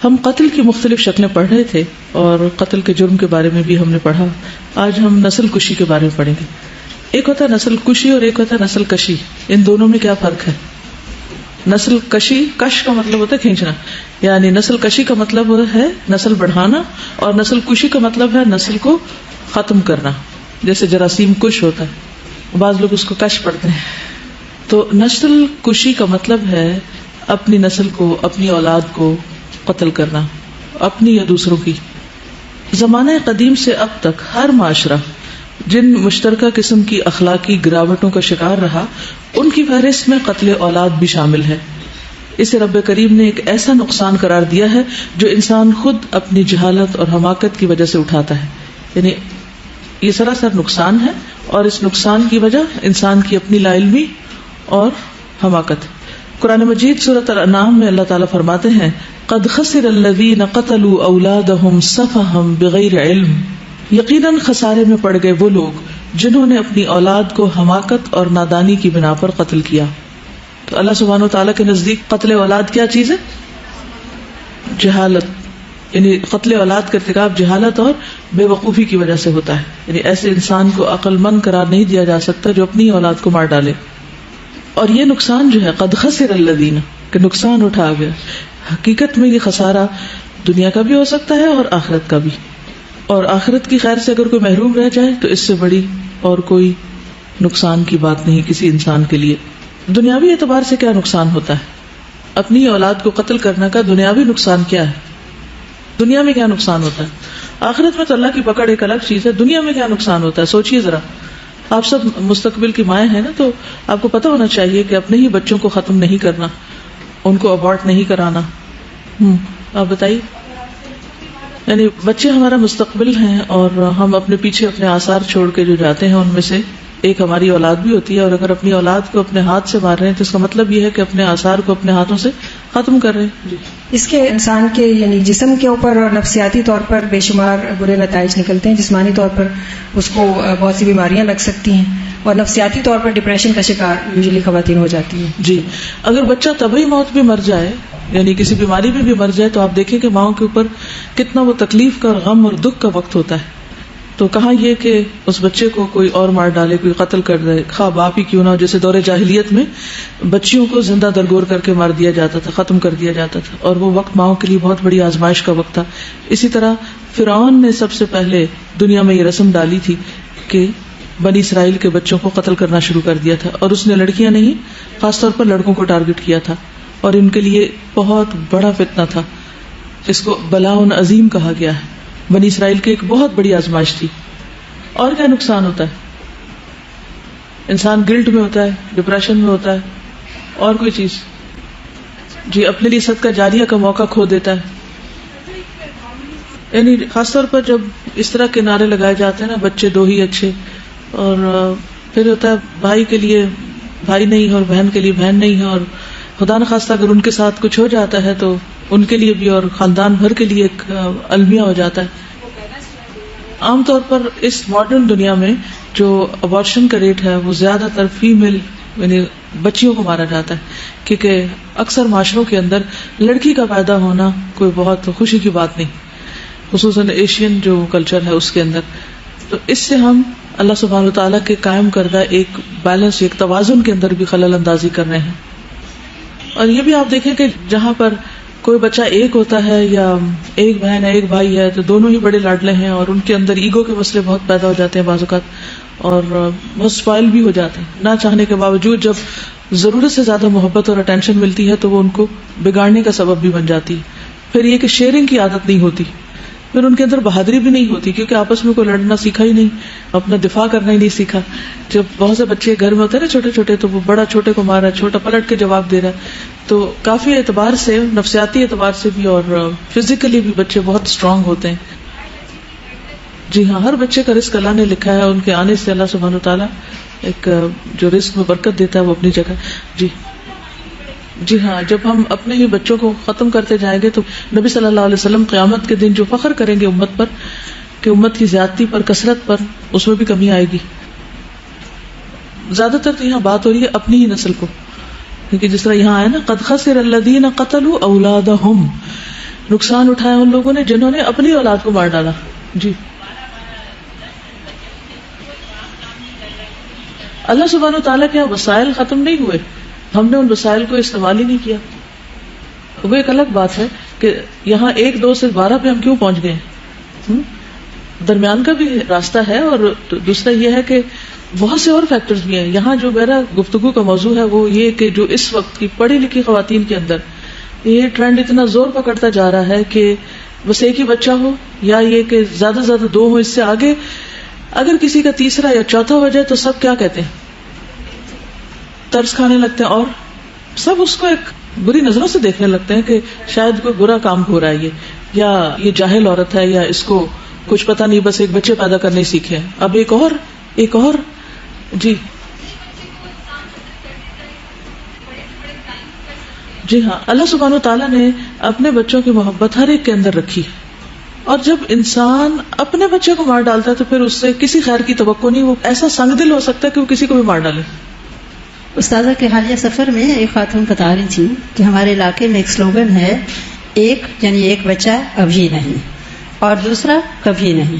ہم قتل کی مختلف شکلیں پڑھ رہے تھے اور قتل کے جرم کے بارے میں بھی ہم نے پڑھا. آج ہم نسل کشی کے بارے میں پڑھیں گے. ایک ہوتا ہے نسل کشی اور ایک ہوتا ہے نسل کشی. ان دونوں میں کیا فرق ہے؟ نسل کشی، کش کا مطلب ہوتا ہے کھینچنا، یعنی نسل کشی کا مطلب ہے نسل بڑھانا، اور نسل کشی کا مطلب ہے نسل کو ختم کرنا. جیسے جراثیم کش ہوتا ہے، بعض لوگ اس کو کش پڑھتے ہیں. تو نسل کشی کا مطلب ہے اپنی نسل کو، اپنی اولاد کو قتل کرنا، اپنی یا دوسروں کی. زمانہ قدیم سے اب تک ہر معاشرہ جن مشترکہ قسم کی اخلاقی گراوٹوں کا شکار رہا، ان کی فہرست میں قتل اولاد بھی شامل ہے. اسے رب کریم نے ایک ایسا نقصان قرار دیا ہے جو انسان خود اپنی جہالت اور حماقت کی وجہ سے اٹھاتا ہے. یعنی یہ سراسر نقصان ہے، اور اس نقصان کی وجہ انسان کی اپنی لا علمی اور حماقت. قرآن مجید سورۃ الانعام میں اللہ تعالیٰ فرماتے ہیں قد خسر الذین قتلوا اولادہم سفہا بغیر علم. یقیناً خسارے میں پڑ گئے وہ لوگ جنہوں نے اپنی اولاد کو حماقت اور نادانی کی بنا پر قتل کیا. تو اللہ سبحانہ و تعالیٰ کے نزدیک قتل اولاد کیا چیز ہے؟ جہالت. یعنی قتل اولاد کا ارتکاب جہالت اور بے وقوفی کی وجہ سے ہوتا ہے. یعنی ایسے انسان کو عقل مند قرار نہیں دیا جا سکتا جو اپنی اولاد کو مار ڈالے. اور یہ نقصان جو ہے قد خسر الذین، کہ نقصان اٹھا گیا. حقیقت میں یہ خسارہ دنیا کا بھی ہو سکتا ہے اور آخرت کا بھی. اور آخرت کی خیر سے اگر کوئی محروم رہ جائے تو اس سے بڑی اور کوئی نقصان کی بات نہیں کسی انسان کے لیے. دنیاوی اعتبار سے کیا نقصان ہوتا ہے؟ اپنی اولاد کو قتل کرنے کا دنیاوی نقصان کیا ہے؟ دنیا میں کیا نقصان ہوتا ہے؟ آخرت میں تو اللہ کی پکڑ ایک الگ چیز ہے. دنیا میں کیا نقصان ہوتا ہے سوچئے ذرا. آپ سب مستقبل کی مائیں ہیں نا، تو آپ کو پتہ ہونا چاہیے کہ اپنے ہی بچوں کو ختم نہیں کرنا، ان کو ابارٹ نہیں کرانا. آپ بتائیے. یعنی بچے ہمارا مستقبل ہیں، اور ہم اپنے پیچھے اپنے آثار چھوڑ کے جو جاتے ہیں ان میں سے ایک ہماری اولاد بھی ہوتی ہے. اور اگر اپنی اولاد کو اپنے ہاتھ سے مار رہے ہیں تو اس کا مطلب یہ ہے کہ اپنے آثار کو اپنے ہاتھوں سے ختم کر رہے ہیں. جی. اس کے انسان کے یعنی جسم کے اوپر اور نفسیاتی طور پر بے شمار برے نتائج نکلتے ہیں. جسمانی طور پر اس کو بہت سی بیماریاں لگ سکتی ہیں، اور نفسیاتی طور پر ڈپریشن کا شکار یوزلی خواتین ہو جاتی ہیں. جی. اگر بچہ طبعی موت بھی مر جائے، یعنی کسی بیماری میں بھی مر جائے، تو آپ دیکھیں کہ ماؤں کے اوپر کتنا وہ تکلیف کا اور غم اور دکھ کا وقت ہوتا ہے. تو کہاں یہ کہ اس بچے کو کوئی اور مار ڈالے، کوئی قتل کر دے، خواہ باپ ہی کیوں نہ ہو. جیسے دور جاہلیت میں بچیوں کو زندہ درگور کر کے مار دیا جاتا تھا، ختم کر دیا جاتا تھا، اور وہ وقت ماؤں کے لیے بہت بڑی آزمائش کا وقت تھا. اسی طرح فرعون نے سب سے پہلے دنیا میں یہ رسم ڈالی تھی کہ بنی اسرائیل کے بچوں کو قتل کرنا شروع کر دیا تھا. اور اس نے لڑکیاں نہیں، خاص طور پر لڑکوں کو ٹارگٹ کیا تھا، اور ان کے لیے بہت بڑا فتنہ تھا. اس کو بلاء عظیم کہا گیا ہے. بنی اسرائیل کی ایک بہت بڑی آزمائش تھی. اور کیا نقصان ہوتا ہے؟ انسان گلٹ میں ہوتا ہے، ڈپریشن میں ہوتا ہے. اور کوئی چیز؟ جی. اپنے لیے صدقہ جاریہ کا موقع کھو دیتا ہے. یعنی خاص طور پر جب اس طرح کے نعرے لگائے جاتے ہیں نا، بچے دو ہی اچھے، اور پھر ہوتا ہے بھائی کے لیے بھائی نہیں ہے اور بہن کے لیے بہن نہیں ہے، اور خدا نخواستہ اگر ان کے ساتھ کچھ ہو جاتا ہے تو ان کے لیے بھی اور خاندان بھر کے لیے ایک المیہ ہو جاتا ہے. عام طور پر اس ماڈرن دنیا میں جو ابارشن کا ریٹ ہے وہ زیادہ تر فیمیل یعنی بچیوں کو مارا جاتا ہے، کیونکہ اکثر معاشروں کے اندر لڑکی کا پیدا ہونا کوئی بہت خوشی کی بات نہیں، خصوصاً ایشین جو کلچر ہے اس کے اندر. تو اس سے ہم اللہ سبحانہ وتعالیٰ کے قائم کردہ ایک بیلنس، ایک توازن کے اندر بھی خلل اندازی کر رہے ہیں. اور یہ بھی آپ دیکھیں کہ جہاں پر کوئی بچہ ایک ہوتا ہے یا ایک بہن ہے ایک بھائی ہے تو دونوں ہی بڑے لاڈلے ہیں، اور ان کے اندر ایگو کے مسئلے بہت پیدا ہو جاتے ہیں بعض اوقات، اور بہت اسپائل بھی ہو جاتے ہیں نہ چاہنے کے باوجود. جب ضرورت سے زیادہ محبت اور اٹینشن ملتی ہے تو وہ ان کو بگاڑنے کا سبب بھی بن جاتی ہے. پھر یہ کہ شیئرنگ کی عادت نہیں ہوتی، پھر ان کے اندر بہادری بھی نہیں ہوتی، کیونکہ آپس میں کوئی لڑنا سیکھا ہی نہیں، اپنا دفاع کرنا ہی نہیں سیکھا. جب بہت سے بچے گھر میں ہوتے ہیں نا چھوٹے چھوٹے، تو وہ بڑا چھوٹے کو مار رہا ہے، چھوٹا پلٹ کے جواب دے رہا ہے. تو کافی اعتبار سے، نفسیاتی اعتبار سے بھی اور فزیکلی بھی بچے بہت اسٹرانگ ہوتے ہیں. جی ہاں، ہر بچے کا رزق اللہ نے لکھا ہے، ان کے آنے سے اللہ سبحانہ وتعالیٰ ایک جو رزق میں برکت دیتا ہے وہ اپنی جگہ. جی ہاں، جب ہم اپنے ہی بچوں کو ختم کرتے جائیں گے تو نبی صلی اللہ علیہ وسلم قیامت کے دن جو فخر کریں گے امت پر کہ امت کی زیادتی پر، کثرت پر، اس میں بھی کمی آئے گی. زیادہ تر تو یہاں بات ہو رہی ہے اپنی ہی نسل کو، کیونکہ جس طرح یہاں آیا نا قد خسر الذین قتلوا اولادہم، نقصان اٹھایا ان لوگوں نے جنہوں نے اپنی اولاد کو مار ڈالا. جی اللہ سبحانہ وتعالیٰ کے وسائل ختم نہیں ہوئے, ہم نے ان وسائل کو استعمال ہی نہیں کیا. وہ ایک الگ بات ہے کہ یہاں 1 2 سے 12 پہ ہم کیوں پہنچ گئے. درمیان کا بھی راستہ ہے, اور دوسرا یہ ہے کہ بہت سے اور فیکٹرز بھی ہیں. یہاں جو میرا گفتگو کا موضوع ہے وہ یہ کہ جو اس وقت کی پڑھی لکھی خواتین کے اندر یہ ٹرینڈ اتنا زور پکڑتا جا رہا ہے کہ بس ایک ہی بچہ ہو, یا یہ کہ زیادہ سے زیادہ 2 ہو, اس سے آگے اگر کسی کا تیسرا یا چوتھا ہو جائے تو سب کیا کہتے ہیں, ترس کھانے لگتے ہیں, اور سب اس کو ایک بری نظروں سے دیکھنے لگتے ہیں کہ شاید کوئی برا کام ہو رہا ہے یا یہ جاہل عورت ہے, یا اس کو کچھ پتہ نہیں, بس ایک بچے پیدا کرنے سیکھے. اب ایک اور جی ہاں, اللہ سبحانہ وتعالیٰ نے اپنے بچوں کی محبت ہر ایک کے اندر رکھی, اور جب انسان اپنے بچے کو مار ڈالتا ہے تو پھر اس سے کسی خیر کی توقع نہیں. وہ ایسا سنگ دل ہو سکتا ہے کہ وہ کسی کو بھی مار ڈالے. استاذہ کے حالیہ سفر میں ایک خاتون بتا رہی تھی کہ ہمارے علاقے میں ایک سلوگن ہے, ایک بچہ ابھی نہیں اور دوسرا کبھی نہیں.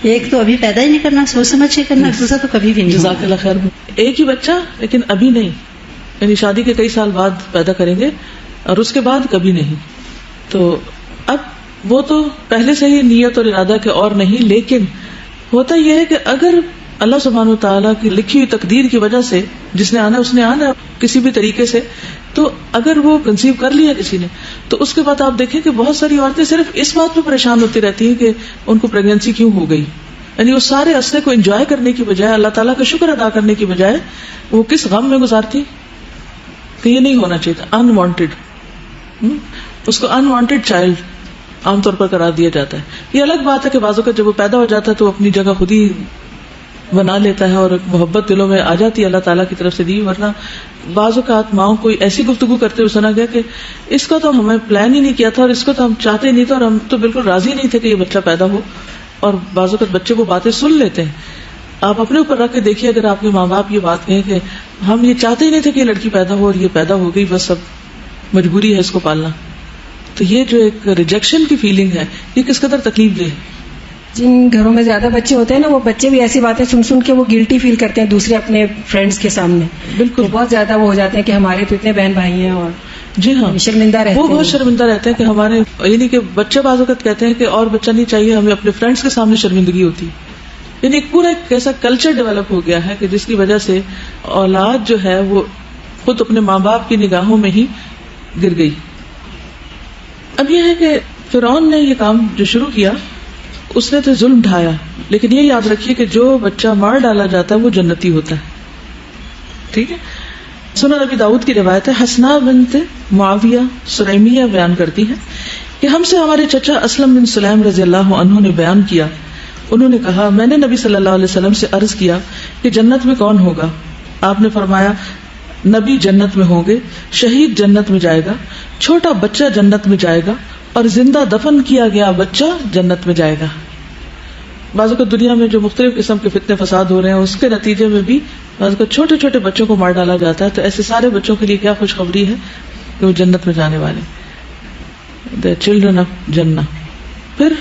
ایک تو ابھی پیدا ہی نہیں کرنا, سوچ سمجھ کے کرنا, دوسرا تو کبھی بھی نہیں. جزاک اللہ خیر. ایک ہی بچہ لیکن ابھی نہیں, یعنی شادی کے کئی سال بعد پیدا کریں گے, اور اس کے بعد کبھی نہیں. تو اب وہ تو پہلے سے ہی نیت اور ارادہ کے اور نہیں, لیکن ہوتا یہ ہے کہ اگر اللہ سبحانہ و تعالیٰ کی لکھی ہوئی تقدیر کی وجہ سے جس نے آنا اس نے آنا کسی بھی طریقے سے, تو اگر وہ کنسیو کر لیا کسی نے, تو اس کے بعد آپ دیکھیں کہ بہت ساری عورتیں صرف اس بات پہ پریشان ہوتی رہتی ہیں کہ ان کو پریگنینسی کیوں ہو گئی. یعنی وہ سارے عرصے کو انجوائے کرنے کی بجائے, اللہ تعالیٰ کا شکر ادا کرنے کی بجائے, وہ کس غم میں گزارتی کہ یہ نہیں ہونا چاہیے تھا, انوانٹیڈ. اس کو انوانٹیڈ چائلڈ عام طور پر قرار دیا جاتا ہے. یہ الگ بات ہے کہ بعض اوقات جب وہ پیدا ہو جاتا ہے تو اپنی جگہ خود ہی بنا لیتا ہے, اور ایک محبت دلوں میں آ جاتی ہے اللہ تعالیٰ کی طرف سے دی. ورنہ بعض اوقات ماؤں کوئی ایسی گفتگو کرتے ہوئے سنا گیا کہ اس کا تو ہمیں پلان ہی نہیں کیا تھا, اور اس کو تو ہم چاہتے نہیں تھے, اور ہم تو بالکل راضی نہیں تھے کہ یہ بچہ پیدا ہو. اور بعض اوقات بچے وہ باتیں سن لیتے ہیں. آپ اپنے اوپر رکھ کے دیکھیے, اگر آپ کے ماں باپ یہ بات کہیں کہ ہم یہ چاہتے ہی نہیں تھے کہ یہ لڑکی پیدا ہو, اور یہ پیدا ہو گئی, بس اب مجبوری ہے اس کو پالنا, تو یہ جو ایک ریجیکشن کی فیلنگ ہے یہ کس قدر تکلیف دہ ہے. جن گھروں میں زیادہ بچے ہوتے ہیں نا, وہ بچے بھی ایسی باتیں سن سن کے وہ گلٹی فیل کرتے ہیں دوسرے اپنے فرینڈس کے سامنے. بالکل بہت زیادہ وہ ہو جاتے ہیں کہ ہمارے تو اتنے بہن بھائی ہیں, اور جی ہاں شرمندہ رہتے ہیں. وہ بہت شرمندہ رہتے ہیں کہ ہمارے, یعنی کہ بچے بعض اوقات کہتے ہیں کہ اور بچہ نہیں چاہیے, ہمیں اپنے فرینڈس کے سامنے شرمندگی ہوتی. یعنی ایک پورا ایک ایسا کلچر ڈیولپ ہو گیا ہے کہ جس کی وجہ سے اولاد جو ہے وہ خود اپنے ماں باپ کی نگاہوں میں ہی گر گئی. اب یہ ہے کہ فرعون نے یہ کام جو شروع کیا, اس نے تو ظلم ڈھایا, لیکن یہ یاد رکھیے کہ جو بچہ مار ڈالا جاتا ہے وہ جنتی ہوتا ہے. ٹھیک ہے. سنن نبی داؤد کی روایت ہے, حسنہ بنت معاویہ سلیمیہ بیان کرتی ہے کہ ہم سے ہمارے چچا اسلم بن سلیم رضی اللہ عنہ نے بیان کیا, انہوں نے کہا میں نے نبی صلی اللہ علیہ وسلم سے عرض کیا کہ جنت میں کون ہوگا. آپ نے فرمایا نبی جنت میں ہوں گے, شہید جنت میں جائے گا, چھوٹا بچہ جنت میں جائے گا, اور زندہ دفن کیا گیا بچہ جنت میں جائے گا. بعض کو دنیا میں جو مختلف قسم کے فتنے فساد ہو رہے ہیں اس کے نتیجے میں بھی بعض کو چھوٹے چھوٹے بچوں کو مار ڈالا جاتا ہے, تو ایسے سارے بچوں کے لیے کیا خوشخبری ہے کہ وہ جنت میں جانے والے, the children of جنہ. پھر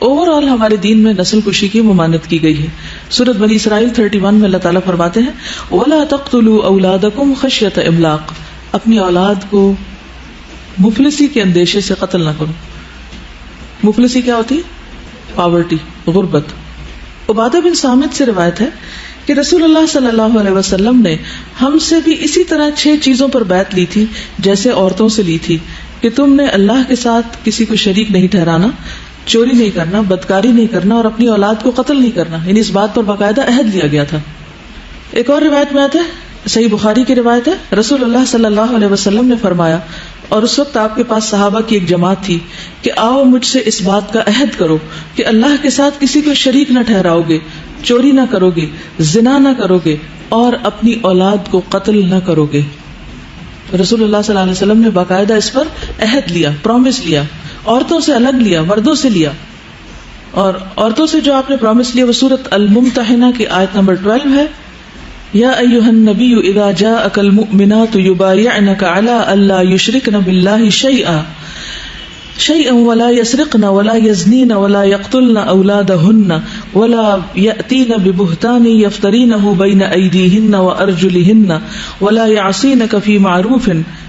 اوور آل ہمارے دین میں نسل کشی کی ممانعت کی گئی ہے. سورۃ بنی اسرائیل 31 میں اللہ تعالیٰ فرماتے ہیں وَلَا تَقْتُلُوا أَوْلَادَكُمْ خَشْيَةَ إِمْلَاقٍ, اپنی اولاد کو مفلسی کے اندیشے سے قتل نہ کرو. مفلسی کیا ہوتی؟ پاورٹی, غربت. عبادہ بن صامت سے روایت ہے کہ رسول اللہ صلی اللہ علیہ وسلم نے ہم سے بھی اسی طرح 6 چیزوں پر بیعت لی تھی جیسے عورتوں سے لی تھی, کہ تم نے اللہ کے ساتھ کسی کو شریک نہیں ٹھہرانا, چوری نہیں کرنا, بدکاری نہیں کرنا, اور اپنی اولاد کو قتل نہیں کرنا. یعنی اس بات پر باقاعدہ عہد لیا گیا تھا. ایک اور روایت میں آتا ہے, صحیح بخاری کی روایت ہے, رسول اللہ صلی اللہ علیہ وسلم نے فرمایا, اور اس وقت آپ کے پاس صحابہ کی ایک جماعت تھی, کہ آؤ مجھ سے اس بات کا عہد کرو کہ اللہ کے ساتھ کسی کو شریک نہ ٹھہراؤ گے, چوری نہ کرو گے, زنا نہ کرو گے, اور اپنی اولاد کو قتل نہ کرو گے. رسول اللہ صلی اللہ علیہ وسلم نے باقاعدہ اس پر عہد لیا, پرومس لیا, عورتوں سے الگ لیا, مردوں سے لیا. اور عورتوں سے جو آپ نے پرومس لیا وہ سورۃ الممتحنہ کی آیت نمبر 12 ہے, یا ایھا النبی اذا جاءک المؤمنات یبایعنک علی الا یشرکن باللہ شیئا, شيئا ولا يسرقن ولا يزنين ولا يقتلن أولادهن ولا يأتين ببهتان يفترينه بين أيديهن وأرجلهن ولا يعصينك في معروف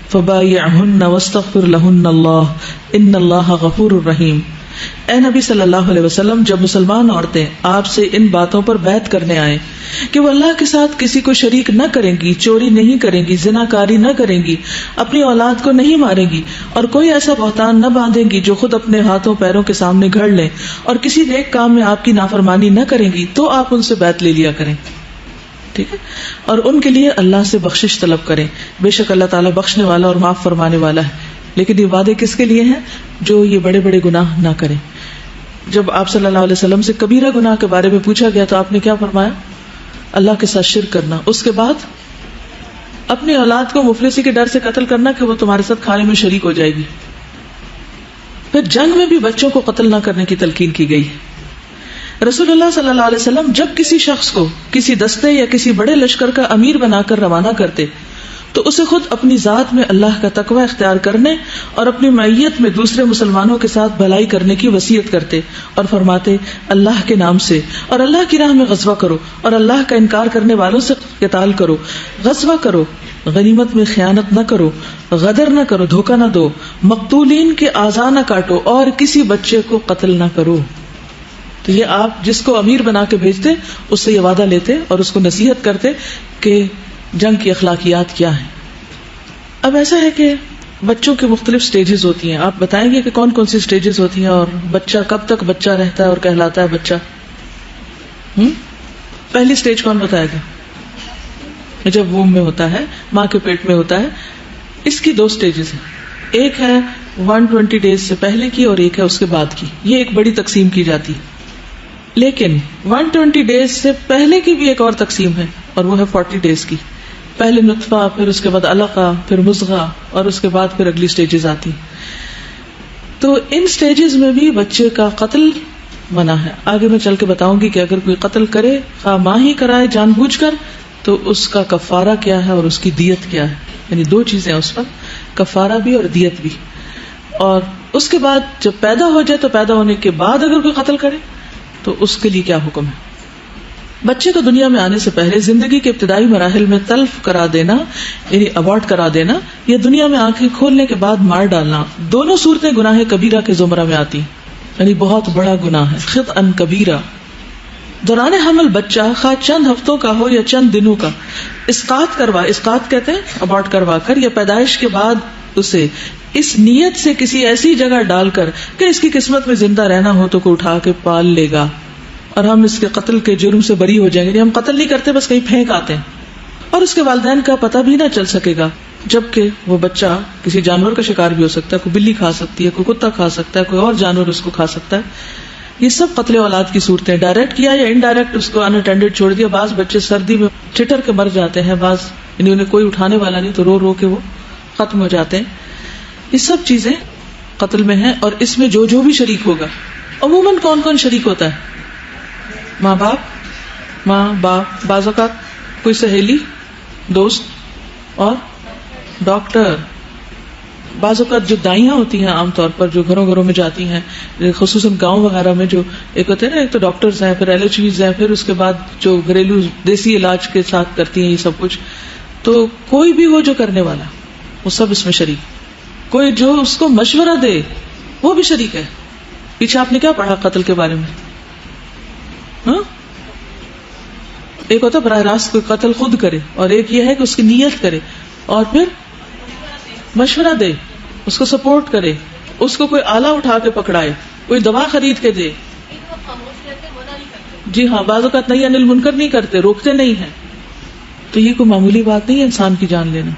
فبايعهن واستغفر لهن الله إن الله غفور رحيم. اے نبی صلی اللہ علیہ وسلم، جب مسلمان عورتیں آپ سے ان باتوں پر بیعت کرنے آئیں کہ وہ اللہ کے ساتھ کسی کو شریک نہ کریں گی، چوری نہیں کریں گی، زناکاری نہ کریں گی، اپنی اولاد کو نہیں ماریں گی، اور کوئی ایسا بہتان نہ باندھیں گی جو خود اپنے ہاتھوں پیروں کے سامنے گھڑ لیں، اور کسی نیک کام میں آپ کی نافرمانی نہ کریں گی، تو آپ ان سے بیعت لے لیا کریں. ٹھیک ہے، اور ان کے لیے اللہ سے بخشش طلب کریں، بے شک اللہ تعالیٰ بخشنے والا اور معاف فرمانے والا ہے. لیکن یہ وعدے کس کے لیے ہیں؟ جو یہ بڑے بڑے گناہ نہ کریں. جب آپ صلی اللہ علیہ وسلم سے کبیرہ گناہ کے بارے میں پوچھا گیا تو آپ نے کیا فرمایا؟ اللہ کے ساتھ شرک کرنا. اس کے بعد اپنی اولاد کو مفلسی کے ڈر سے قتل کرنا کہ وہ تمہارے ساتھ کھانے میں شریک ہو جائے گی. پھر جنگ میں بھی بچوں کو قتل نہ کرنے کی تلقین کی گئی. رسول اللہ صلی اللہ علیہ وسلم جب کسی شخص کو کسی دستے یا کسی بڑے لشکر کا امیر بنا کر روانہ کرتے تو اسے خود اپنی ذات میں اللہ کا تقوی اختیار کرنے اور اپنی معیت میں دوسرے مسلمانوں کے ساتھ بھلائی کرنے کی وصیت کرتے اور فرماتے اللہ کے نام سے اور اللہ کی راہ میں غزوہ کرو اور اللہ کا انکار کرنے والوں سے قتال کرو، غزوہ کرو، غنیمت میں خیانت نہ کرو، غدر نہ کرو، دھوکہ نہ دو، مقتولین کے اعضاء نہ کاٹو اور کسی بچے کو قتل نہ کرو. تو یہ آپ جس کو امیر بنا کے بھیجتے اس سے یہ وعدہ لیتے اور اس کو نصیحت کرتے کہ جنگ کی اخلاقیات کیا ہیں. اب ایسا ہے کہ بچوں کے مختلف سٹیجز ہوتی ہیں. آپ بتائیں گے کہ کون کون سی سٹیجز ہوتی ہیں اور بچہ کب تک بچہ رہتا ہے اور کہلاتا ہے بچہ؟ پہلی سٹیج کون بتائے گا؟ جب ووم میں ہوتا ہے، ماں کے پیٹ میں ہوتا ہے. اس کی 2 سٹیجز ہیں، ایک ہے 120 ڈیز سے پہلے کی اور ایک ہے اس کے بعد کی. یہ ایک بڑی تقسیم کی جاتی. لیکن 120 ڈیز سے پہلے کی بھی ایک اور تقسیم ہے اور وہ ہے 40 ڈیز کی. پہلے نطفہ، پھر اس کے بعد علقہ، پھر مضغہ اور اس کے بعد پھر اگلی سٹیجز آتی. تو ان سٹیجز میں بھی بچے کا قتل منع ہے. آگے میں چل کے بتاؤں گی کہ اگر کوئی قتل کرے، خواہ ماں ہی کرائے جان بوجھ کر، تو اس کا کفارہ کیا ہے اور اس کی دیت کیا ہے. یعنی 2 چیزیں اس پر، کفارہ بھی اور دیت بھی. اور اس کے بعد جب پیدا ہو جائے تو پیدا ہونے کے بعد اگر کوئی قتل کرے تو اس کے لیے کیا حکم ہے. بچے کو دنیا میں آنے سے پہلے زندگی کے ابتدائی مراحل میں تلف کرا دینا یعنی ابارٹ کرا دینا یا دنیا میں آنکھیں کھولنے کے بعد مار ڈالنا، دونوں صورتیں گناہ کبیرہ کے زمرہ میں آتی، یعنی بہت بڑا گناہ ہے، خطأ کبیرہ. دوران حمل بچہ خواہ چند ہفتوں کا ہو یا چند دنوں کا اسقاط کہتے ہیں ابارٹ کروا کر، یا پیدائش کے بعد اسے اس نیت سے کسی ایسی جگہ ڈال کر کہ اس کی قسمت میں زندہ رہنا ہو تو کوئی اٹھا کے پال لے گا اور ہم اس کے قتل کے جرم سے بری ہو جائیں گے. ہم قتل نہیں کرتے، بس کہیں پھینک آتے ہیں. اور اس کے والدین کا پتہ بھی نہ چل سکے گا، جبکہ وہ بچہ کسی جانور کا شکار بھی ہو سکتا ہے. کوئی بلی کھا سکتی ہے، کوئی کتا کھا سکتا ہے، کوئی اور جانور اس کو کھا سکتا ہے. یہ سب قتل اولاد کی صورتیں، ڈائریکٹ کیا یا انڈائریکٹ اس کو اناٹینڈڈ چھوڑ دیا. بعض بچے سردی میں ٹھٹر کے مر جاتے ہیں، بعض یعنی انہیں کوئی اٹھانے والا نہیں تو رو رو کے وہ ختم ہو جاتے ہیں. یہ سب چیزیں قتل میں ہیں. اور اس میں جو بھی شریک ہوگا، عموماً کون کون شریک ہوتا ہے؟ ماں باپ، بعض اوقات کوئی سہیلی، دوست اور ڈاکٹر. بعض اوقات جو دائیاں ہوتی ہیں عام طور پر جو گھروں میں جاتی ہیں، خصوصاً گاؤں وغیرہ میں جو ایک ہوتے ہیں نا، ایک تو ڈاکٹرز ہیں، پھر LHVs ہیں، پھر اس کے بعد جو گھریلو دیسی علاج کے ساتھ کرتی ہیں یہ سب کچھ. تو کوئی بھی ہو جو کرنے والا، وہ سب اس میں شریک. کوئی جو اس کو مشورہ دے وہ بھی شریک ہے. پیچھے آپ نے کیا پڑھا قتل کے بارے میں؟ ایک ہوتا براہ راست کوئی قتل خود کرے، اور ایک یہ ہے کہ اس کی نیت کرے اور پھر مشورہ دے، اس کو سپورٹ کرے، اس کو کوئی آلہ اٹھا کے پکڑائے، کوئی دوا خرید کے دے. جی ہاں، بعض اوقات نہیں انل منکر نہیں کرتے، روکتے نہیں ہیں. تو یہ کوئی معمولی بات نہیں ہے انسان کی جان لینا،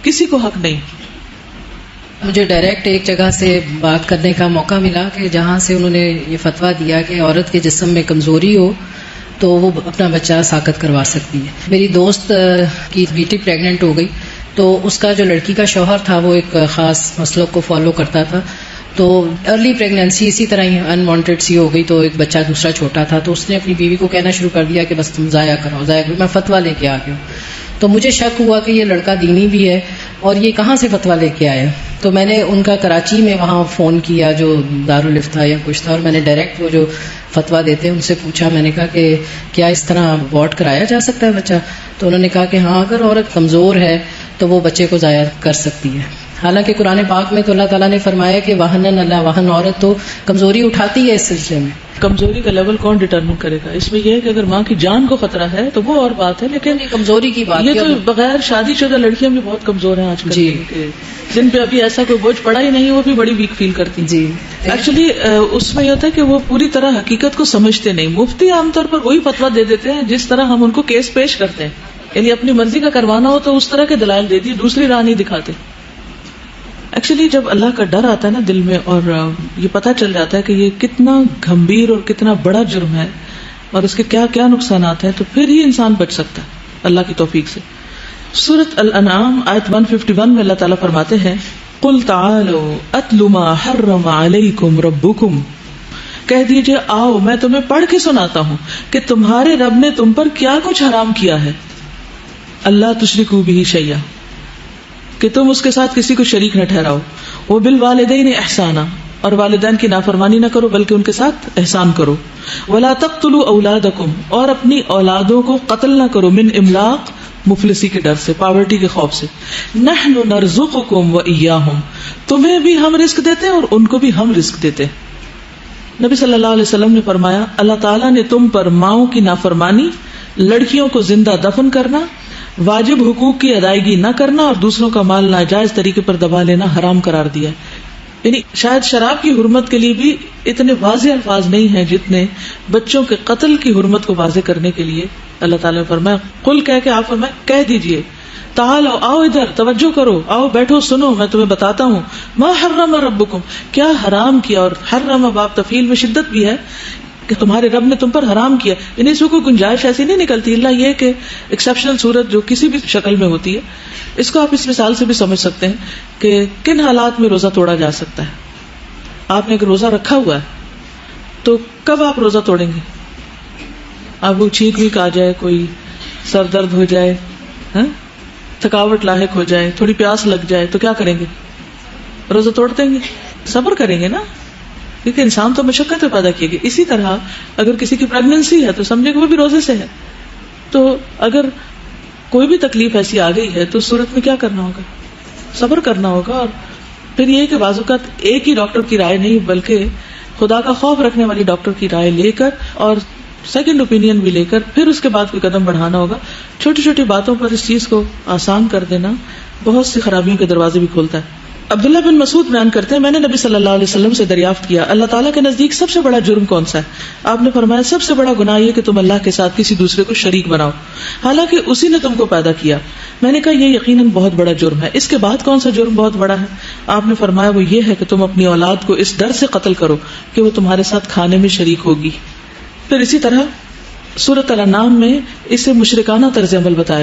کسی کو حق نہیں. مجھے ڈائریکٹ ایک جگہ سے بات کرنے کا موقع ملا کہ جہاں سے انہوں نے یہ فتویٰ دیا کہ عورت کے جسم میں کمزوری ہو تو وہ اپنا بچہ ساقط کروا سکتی ہے. میری دوست کی بیٹی پریگننٹ ہو گئی تو اس کا جو لڑکی کا شوہر تھا وہ ایک خاص مسلک کو فالو کرتا تھا. تو ارلی پریگنینسی اسی طرح ہی انوانٹیڈ سی ہو گئی تو ایک بچہ دوسرا چھوٹا تھا تو اس نے اپنی بیوی کو کہنا شروع کر دیا کہ بس تم ضائع کرو. میں فتویٰ لے کے آ گیا. تو مجھے شک ہوا کہ یہ لڑکا دینی بھی ہے اور یہ کہاں سے فتویٰ لے کے آیا. تو میں نے ان کا کراچی میں وہاں فون کیا جو دارالفتہ یا کچھ تھا، اور میں نے ڈائریکٹ وہ جو فتویٰ دیتے ہیں ان سے پوچھا، میں نے کہا کہ کیا اس طرح ابورٹ کرایا جا سکتا ہے بچہ؟ تو انہوں نے کہا کہ ہاں، اگر عورت کمزور ہے تو وہ بچے کو ضائع کر سکتی ہے. حالانکہ قرآن پاک میں تو اللہ تعالیٰ نے فرمایا کہ وہنن اللہ وہن، عورت تو کمزوری اٹھاتی ہے اس سلسلے میں. کمزوری کا لیول کون ڈٹرمن کرے گا؟ اس میں یہ ہے کہ اگر ماں کی جان کو خطرہ ہے تو وہ اور بات ہے، لیکن کمزوری کی بات یہ تو بغیر شادی شدہ لڑکیاں بھی بہت کمزور ہیں آج کل. جی. جن پہ ابھی ایسا کوئی بوجھ پڑا ہی نہیں، وہ بھی بڑی ویک فیل کرتی. جی. ایکچولی اس میں یہ ہوتا ہے کہ وہ پوری طرح حقیقت کو سمجھتے نہیں. مفتی عام طور پر وہی فتویٰ دے دیتے ہیں جس طرح ہم ان کو کیس پیش کرتے ہیں، یعنی اپنی مرضی کا کروانا ہو تو اس طرح کے دلائل دے دی، دوسری راہ نہیں دکھاتے. ایکچولی جب اللہ کا ڈر آتا ہے نا دل میں، اور یہ پتہ چل جاتا ہے کہ یہ کتنا گمبھیر اور کتنا بڑا جرم ہے اور اس کے کیا کیا نقصانات ہیں، تو پھر ہی انسان بچ سکتا ہے اللہ کی توفیق سے. سورۃ الانعام آیت 151 میں اللہ تعالیٰ فرماتے ہیں قُلْ تَعَالَوْا أَتْلُ مَا حَرَّمَ عَلَيْكُمْ رَبُّكُمْ، کہہ دیجئے آؤ میں تمہیں پڑھ کے سناتا ہوں کہ تمہارے رب نے تم پر کیا کچھ حرام کیا ہے. اللہ تشرکوا بہ شیئا، کہ تم اس کے ساتھ کسی کو شریک نہ ٹھہراؤ. وبالوالدین احسانا، اور والدین کی نافرمانی نہ کرو بلکہ ان کے ساتھ احسان کرو. ولا تقتلوا اولادکم، اور اپنی اولادوں کو قتل نہ کرو. من املاق، مفلسی کے ڈر سے، پاورٹی کے خوف سے. نحن نرزقکم وإیاہم، تمہیں بھی ہم رزق دیتے ہیں اور ان کو بھی ہم رزق دیتے ہیں. نبی صلی اللہ علیہ وسلم نے فرمایا اللہ تعالیٰ نے تم پر ماؤں کی نافرمانی، لڑکیوں کو زندہ دفن کرنا، واجب حقوق کی ادائیگی نہ کرنا اور دوسروں کا مال ناجائز طریقے پر دبا لینا حرام قرار دیا. یعنی شاید شراب کی حرمت کے لیے بھی اتنے واضح الفاظ نہیں ہیں جتنے بچوں کے قتل کی حرمت کو واضح کرنے کے لیے اللہ تعالیٰ نے فرمایا. قل کہہ کے آپ فرمائے کہہ دیجئے، تعالوا آؤ ادھر، توجہ کرو، آؤ بیٹھو سنو، میں تمہیں بتاتا ہوں. ما حرم ربکم، کیا حرام کیا. اور حرم باب تفعیل میں شدت بھی ہے کہ تمہارے رب نے تم پر حرام کیا. یعنی اس میں کوئی گنجائش ایسی نہیں نکلتی، اللہ یہ کہ ایکسیپشنل صورت جو کسی بھی شکل میں ہوتی ہے. اس کو آپ اس مثال سے بھی سمجھ سکتے ہیں کہ کن حالات میں روزہ توڑا جا سکتا ہے. آپ نے اگر روزہ رکھا ہوا ہے تو کب آپ روزہ توڑیں گے؟ آپ کو چھینک ویک آ جائے، کوئی سر درد ہو جائے، تھکاوٹ لاحق ہو جائے، تھوڑی پیاس لگ جائے تو کیا کریں گے؟ روزہ توڑ دیں گے؟ صبر کریں گے نا، کیونکہ انسان تو مشقت پیدا کیے گی. اسی طرح اگر کسی کی پریگننسی ہے تو سمجھے کہ وہ بھی روزے سے ہے. تو اگر کوئی بھی تکلیف ایسی آ گئی ہے تو اس صورت میں کیا کرنا ہوگا؟ صبر کرنا ہوگا. اور پھر یہ کہ بعض اوقات ایک ہی ڈاکٹر کی رائے نہیں بلکہ خدا کا خوف رکھنے والی ڈاکٹر کی رائے لے کر اور سیکنڈ اوپینین بھی لے کر پھر اس کے بعد کوئی قدم بڑھانا ہوگا. چھوٹی چھوٹی باتوں پر اس چیز کو آسان کر دینا بہت سی خرابیوں کے دروازے بھی کھولتا ہے. عبداللہ بن مسعود بیان کرتے ہیں میں نے نبی صلی اللہ علیہ وسلم سے دریافت کیا اللہ تعالیٰ کے نزدیک سب سے بڑا جرم کون سا ہے؟ آپ نے فرمایا سب سے بڑا گناہ یہ کہ تم اللہ کے ساتھ کسی دوسرے کو شریک بناؤ حالانکہ اسی نے تم کو پیدا کیا. میں نے کہا یہ یقیناً بہت بڑا جرم ہے. اس کے بعد کون سا جرم بہت بڑا ہے؟ آپ نے فرمایا وہ یہ ہے کہ تم اپنی اولاد کو اس ڈر سے قتل کرو کہ وہ تمہارے ساتھ کھانے میں شریک ہوگی. پھر اسی طرح سورۃ الانعام میں اسے مشرکانہ طرز عمل بتایا